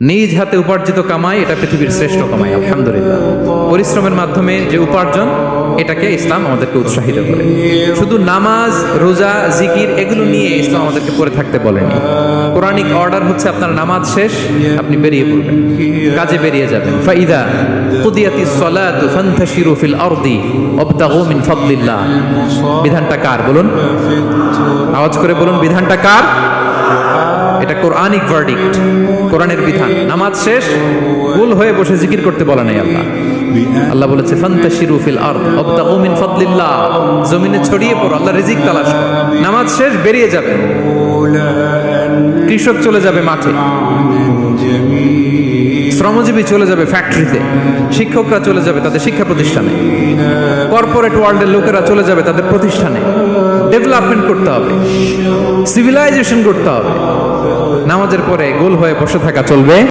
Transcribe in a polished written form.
নিজ হাতে উপার্জিত কামাই এটা পৃথিবীর শ্রেষ্ঠ কামাই, আলহামদুলিল্লাহ। পরিশ্রমের মাধ্যমে যে উপার্জন, এটাকে ইসলাম আমাদেরকে উৎসাহিত করে। শুধু নামাজ, রোজা, জিকির এগুলো নিয়ে ইসলাম আমাদেরকে পড়ে থাকতে বলেনি। কোরআনিক অর্ডার হচ্ছে আপনার নামাজ শেষ, আপনি বেরিয়ে পড়বেন, কাজে বেরিয়ে যাবেন। ফাইদা কুদিয়াতিস সালাতু ফান্তাশিরু ফিল আরদি ওয়াবতাগু মিন ফাদলিল্লাহ। বিধানটা কার বলুন? আওয়াজ করে বলুন, বিধানটা কার? এটা কোরআনিক ভার্ডিক্ট, কোরআনের বিধান। নামাজ শেষ, গোল হয়ে বসে জিকির করতে বলে নাই আল্লাহ। আল্লাহ বলেছে ফান্তাশিরু ফিল আরদ ওয়াবতাগু মিন ফাদলিল্লাহ, জমিনে ছড়িয়ে পড়ো, আল্লাহ রিজিক তালাশ করো। নামাজ শেষ, বেরিয়ে যাবে। কৃষক চলে যাবে মাঠে, শ্রমজীবী চলে যাবে ফ্যাক্টরিতে, শিক্ষকরা চলে যাবে তাদের শিক্ষা প্রতিষ্ঠানে, কর্পোরেট ওয়ার্ল্ডের লোকেরা চলে যাবে তাদের প্রতিষ্ঠানে। ডেভেলপমেন্ট করতে হবে, সিভিলাইজেশন করতে হবে। নামাজের পরে গোল হয়ে বসে থাকা চলবে